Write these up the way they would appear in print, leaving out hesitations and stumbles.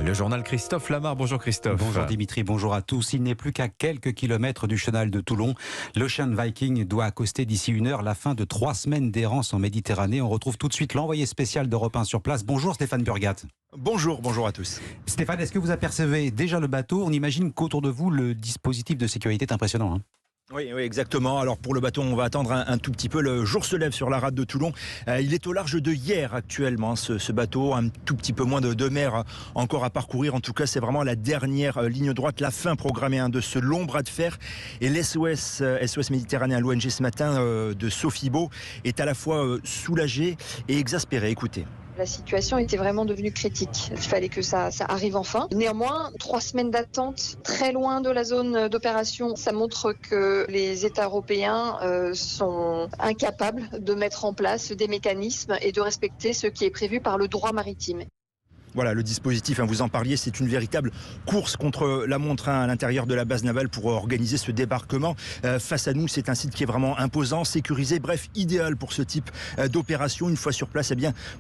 Le journal Christophe Lamar. Bonjour Christophe. Bonjour Dimitri, bonjour à tous. Il n'est plus qu'à quelques kilomètres du chenal de Toulon. L'Ocean Viking doit accoster d'ici 1 heure, la fin de 3 semaines d'errance en Méditerranée. On retrouve tout de suite l'envoyé spécial d'Europe 1 sur place. Bonjour Stéphane Burgat. Bonjour à tous. Stéphane, est-ce que vous apercevez déjà le bateau? On imagine qu'autour de vous, le dispositif de sécurité est impressionnant. Oui, exactement. Alors pour le bateau, on va attendre un tout petit peu. Le jour se lève sur la rade de Toulon. Il est au large de Hyères actuellement, ce bateau. Un tout petit peu moins de 2 mers encore à parcourir. En tout cas, c'est vraiment la dernière ligne droite, la fin programmée de ce long bras de fer. Et l'SOS Méditerranée, l'ONG ce matin de Sophie Beau, est à la fois soulagée et exaspérée. Écoutez. La situation était vraiment devenue critique. Il fallait que ça arrive enfin. Néanmoins, 3 semaines d'attente, très loin de la zone d'opération, ça montre que les États européens sont incapables de mettre en place des mécanismes et de respecter ce qui est prévu par le droit maritime. Voilà, le dispositif, vous en parliez, c'est une véritable course contre la montre à l'intérieur de la base navale pour organiser ce débarquement. Face à nous, c'est un site qui est vraiment imposant, sécurisé, bref, idéal pour ce type d'opération. Une fois sur place,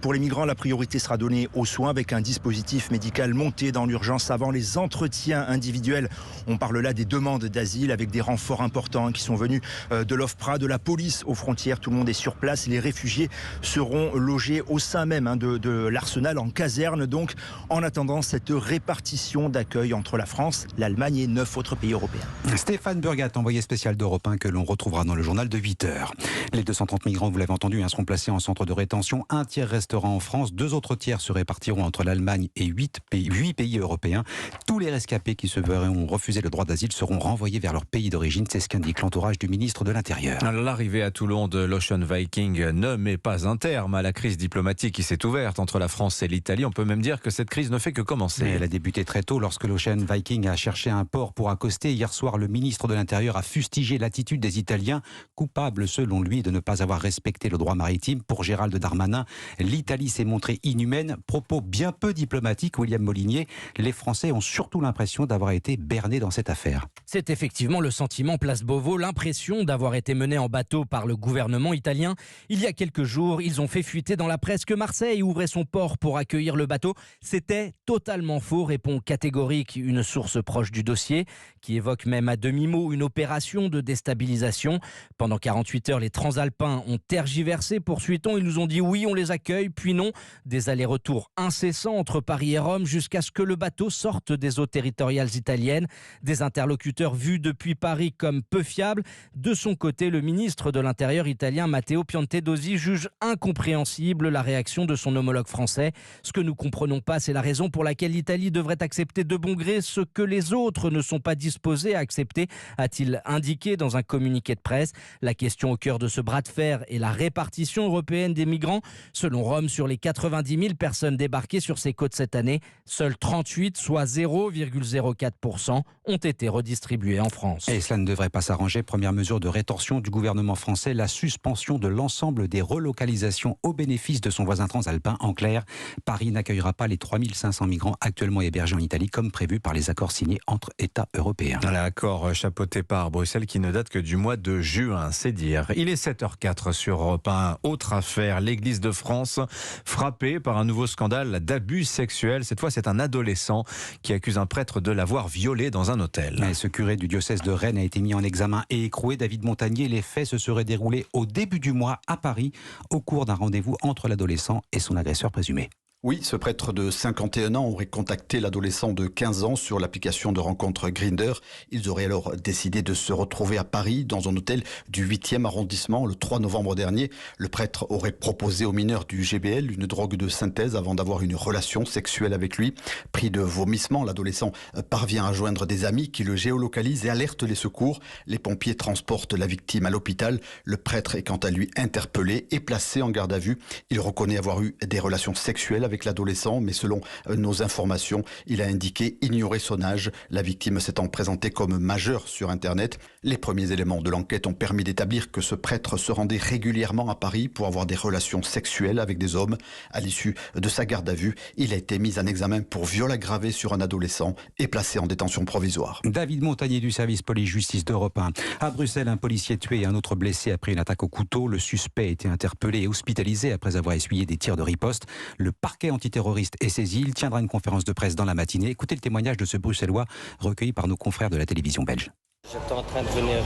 pour les migrants, la priorité sera donnée aux soins avec un dispositif médical monté dans l'urgence avant les entretiens individuels. On parle là des demandes d'asile avec des renforts importants qui sont venus de l'OFPRA, de la police aux frontières. Tout le monde est sur place. Les réfugiés seront logés au sein même de l'arsenal en caserne. Donc, en attendant cette répartition d'accueil entre la France, l'Allemagne et 9 autres pays européens. Stéphane Burgat, envoyé spécial d'Europe 1 que l'on retrouvera dans le journal de 8h. Les 230 migrants, vous l'avez entendu, seront placés en centre de rétention. 1 tiers restera en France, 2 autres tiers se répartiront entre l'Allemagne et 8 pays européens. Tous les rescapés qui se verront refuser le droit d'asile seront renvoyés vers leur pays d'origine. C'est ce qu'indique l'entourage du ministre de l'Intérieur. L'arrivée à Toulon de l'Ocean Viking ne met pas un terme à la crise diplomatique qui s'est ouverte entre la France et l'Italie. On peut même dire que cette crise ne fait que commencer. Elle a débuté très tôt lorsque l'Ocean Viking a cherché un port pour accoster. Hier soir, le ministre de l'Intérieur a fustigé l'attitude des Italiens, coupables selon lui de ne pas avoir respecté le droit maritime. Pour Gérald Darmanin, l'Italie s'est montrée inhumaine. Propos bien peu diplomatiques, William Molinier. Les Français ont surtout l'impression d'avoir été bernés dans cette affaire. C'est effectivement le sentiment place Beauvau, l'impression d'avoir été menés en bateau par le gouvernement italien. Il y a quelques jours, ils ont fait fuiter dans la presse que Marseille ouvrait son port pour accueillir le bateau. C'était totalement faux, répond catégorique une source proche du dossier, qui évoque même à demi-mot une opération de déstabilisation. Pendant 48 heures, les transalpins ont tergiversé, poursuit-on. Ils nous ont dit oui, on les accueille, puis non. Des allers-retours incessants entre Paris et Rome jusqu'à ce que le bateau sorte des eaux territoriales italiennes. Des interlocuteurs vus depuis Paris comme peu fiables. De son côté, le ministre de l'Intérieur italien, Matteo Piantedosi, juge incompréhensible la réaction de son homologue français. Ce que nous comprenons pas, c'est la raison pour laquelle l'Italie devrait accepter de bon gré ce que les autres ne sont pas disposés à accepter, a-t-il indiqué dans un communiqué de presse. La question au cœur de ce bras de fer est la répartition européenne des migrants. Selon Rome, sur les 90 000 personnes débarquées sur ses côtes cette année, seules 38, soit 0,04%, ont été redistribuées en France. Et cela ne devrait pas s'arranger. Première mesure de rétorsion du gouvernement français, la suspension de l'ensemble des relocalisations au bénéfice de son voisin transalpin. En clair, Paris n'accueillera pas les 3500 migrants actuellement hébergés en Italie comme prévu par les accords signés entre États européens. L'accord chapeauté par Bruxelles qui ne date que du mois de juin, c'est dire. Il est 7h04 sur Europe 1. Autre affaire, l'Église de France frappée par un nouveau scandale d'abus sexuels. Cette fois, c'est un adolescent qui accuse un prêtre de l'avoir violé dans un hôtel. Et ce curé du diocèse de Rennes a été mis en examen et écroué. David Montagnier, les faits se seraient déroulés au début du mois à Paris au cours d'un rendez-vous entre l'adolescent et son agresseur présumé. Oui, ce prêtre de 51 ans aurait contacté l'adolescent de 15 ans sur l'application de rencontre Grindr. Ils auraient alors décidé de se retrouver à Paris dans un hôtel du 8e arrondissement le 3 novembre dernier. Le prêtre aurait proposé au mineur du GBL, une drogue de synthèse, avant d'avoir une relation sexuelle avec lui. Pris de vomissements, l'adolescent parvient à joindre des amis qui le géolocalisent et alertent les secours. Les pompiers transportent la victime à l'hôpital. Le prêtre est quant à lui interpellé et placé en garde à vue. Il reconnaît avoir eu des relations sexuelles avec l'adolescent, mais selon nos informations, il a indiqué ignorer son âge, la victime s'étant présentée comme majeure sur Internet. Les premiers éléments de l'enquête ont permis d'établir que ce prêtre se rendait régulièrement à Paris pour avoir des relations sexuelles avec des hommes. À l'issue de sa garde à vue, il a été mis en examen pour viol aggravé sur un adolescent et placé en détention provisoire. David Montagnier du service police-justice d'Europe 1. À Bruxelles, un policier tué et un autre blessé après une attaque au couteau. Le suspect a été interpellé et hospitalisé après avoir essuyé des tirs de riposte. Le parquet parquet antiterroriste est saisi. Il tiendra une conférence de presse dans la matinée. Écoutez le témoignage de ce Bruxellois recueilli par nos confrères de la télévision belge. J'étais en train de venir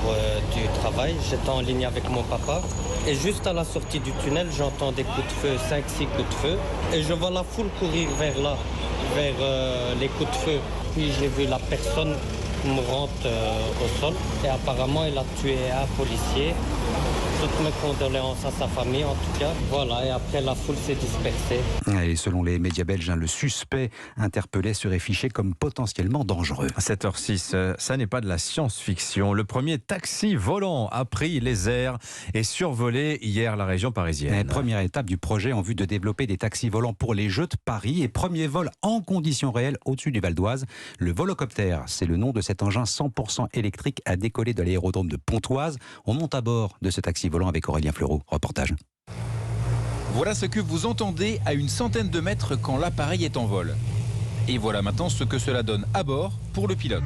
du travail, j'étais en ligne avec mon papa et juste à la sortie du tunnel, j'entends des coups de feu, 5-6 coups de feu et je vois la foule courir vers là, vers les coups de feu. Puis j'ai vu la personne me rentre au sol et apparemment elle a tué un policier. Toutes mes condoléances à sa famille en tout cas. Voilà, et après la foule s'est dispersée. Et selon les médias belges, le suspect interpellé serait fiché comme potentiellement dangereux. À 7h06, ça n'est pas de la science-fiction. Le premier taxi volant a pris les airs et survolé hier la région parisienne. Première étape du projet en vue de développer des taxis volants pour les Jeux de Paris et premier vol en conditions réelles au-dessus du Val d'Oise. Le Volocoptère, c'est le nom de cet engin 100% électrique à décoller de l'aérodrome de Pontoise. On monte à bord de ce taxi volant avec Aurélien Fleureau. Reportage. Voilà ce que vous entendez à une centaine de mètres quand l'appareil est en vol. Et voilà maintenant ce que cela donne à bord pour le pilote.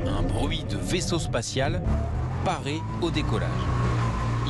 Un bruit de vaisseau spatial paré au décollage.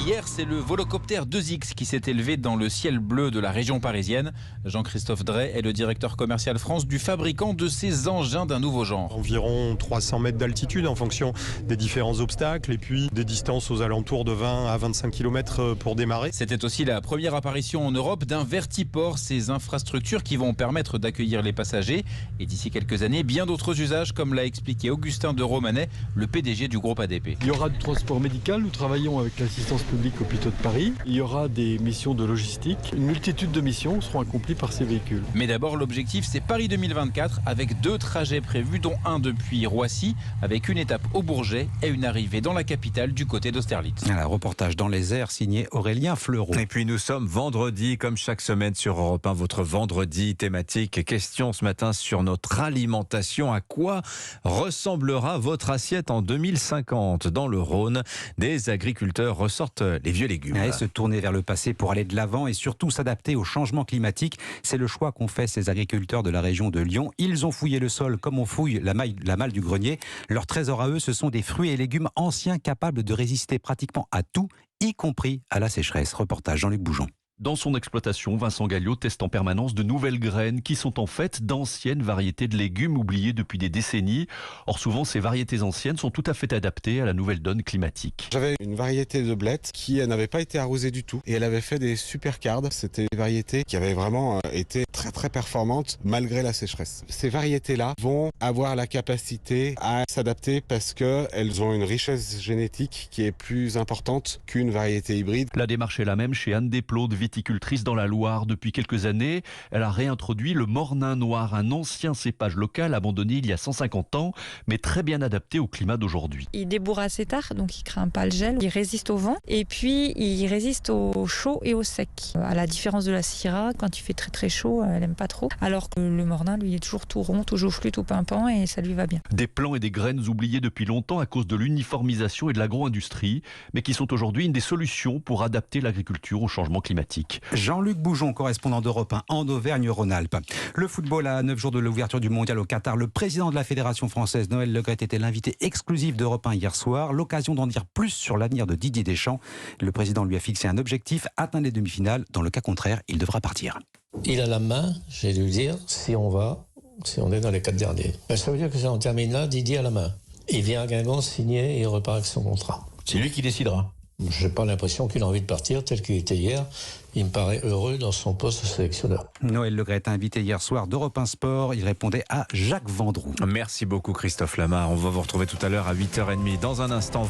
Hier, c'est le Volocoptère 2X qui s'est élevé dans le ciel bleu de la région parisienne. Jean-Christophe Drey est le directeur commercial France du fabricant de ces engins d'un nouveau genre. Environ 300 mètres d'altitude en fonction des différents obstacles et puis des distances aux alentours de 20 à 25 km pour démarrer. C'était aussi la première apparition en Europe d'un vertiport, ces infrastructures qui vont permettre d'accueillir les passagers. Et d'ici quelques années, bien d'autres usages, comme l'a expliqué Augustin de Romanet, le PDG du groupe ADP. Il y aura du transport médical, nous travaillons avec l'assistance publique hôpitaux de Paris. Il y aura des missions de logistique. Une multitude de missions seront accomplies par ces véhicules. Mais d'abord, l'objectif, c'est Paris 2024 avec 2 trajets prévus, dont un depuis Roissy, avec une étape au Bourget et une arrivée dans la capitale du côté d'Austerlitz. Un reportage dans les airs signé Aurélien Fleureau. Et puis nous sommes vendredi, comme chaque semaine sur Europe 1, votre vendredi thématique. Question ce matin sur notre alimentation. À quoi ressemblera votre assiette en 2050 ? Dans le Rhône, des agriculteurs ressortent les vieux légumes. Et se tourner vers le passé pour aller de l'avant et surtout s'adapter au changement climatique. C'est le choix qu'ont fait ces agriculteurs de la région de Lyon. Ils ont fouillé le sol comme on fouille la malle du grenier. Leur trésor à eux, ce sont des fruits et légumes anciens capables de résister pratiquement à tout, y compris à la sécheresse. Reportage Jean-Luc Boujon. Dans son exploitation, Vincent Galliot teste en permanence de nouvelles graines qui sont en fait d'anciennes variétés de légumes oubliées depuis des décennies. Or souvent, ces variétés anciennes sont tout à fait adaptées à la nouvelle donne climatique. J'avais une variété de blettes qui n'avait pas été arrosée du tout et elle avait fait des super cardes. C'était des variétés qui avaient vraiment été très très performantes malgré la sécheresse. Ces variétés-là vont avoir la capacité à s'adapter parce qu'elles ont une richesse génétique qui est plus importante qu'une variété hybride. La démarche est la même chez Anne Desplaudes, viticultrice dans la Loire. Depuis quelques années, elle a réintroduit le mornin noir, un ancien cépage local abandonné il y a 150 ans, mais très bien adapté au climat d'aujourd'hui. Il débourre assez tard, donc il craint pas le gel, il résiste au vent et puis il résiste au chaud et au sec. À la différence de la syrah, quand il fait très très chaud, elle aime pas trop, alors que le mornin, lui, est toujours tout rond, toujours flûte, tout pimpant et ça lui va bien. Des plants et des graines oubliés depuis longtemps à cause de l'uniformisation et de l'agro-industrie, mais qui sont aujourd'hui une des solutions pour adapter l'agriculture au changement climatique. Jean-Luc Boujon, correspondant d'Europe 1 en Auvergne-Rhône-Alpes. Le football à 9 jours de l'ouverture du mondial au Qatar. Le président de la Fédération française, Noël Le Graët, était l'invité exclusif d'Europe 1 hier soir. L'occasion d'en dire plus sur l'avenir de Didier Deschamps. Le président lui a fixé un objectif, atteindre les demi-finales. Dans le cas contraire, il devra partir. Il a la main, j'ai dû dire, si on est dans les 4 derniers. Ben, ça veut dire que si on termine là, Didier a la main. Il vient à Guingamp signer et il repart avec son contrat. C'est lui qui décidera. Je n'ai pas l'impression qu'il a envie de partir tel qu'il était hier. Il me paraît heureux dans son poste de sélectionneur. Noël Le Graët, invité hier soir d'Europe 1 Sport. Il répondait à Jacques Vendroux. Merci beaucoup Christophe Lamar. On va vous retrouver tout à l'heure à 8h30. Dans un instant.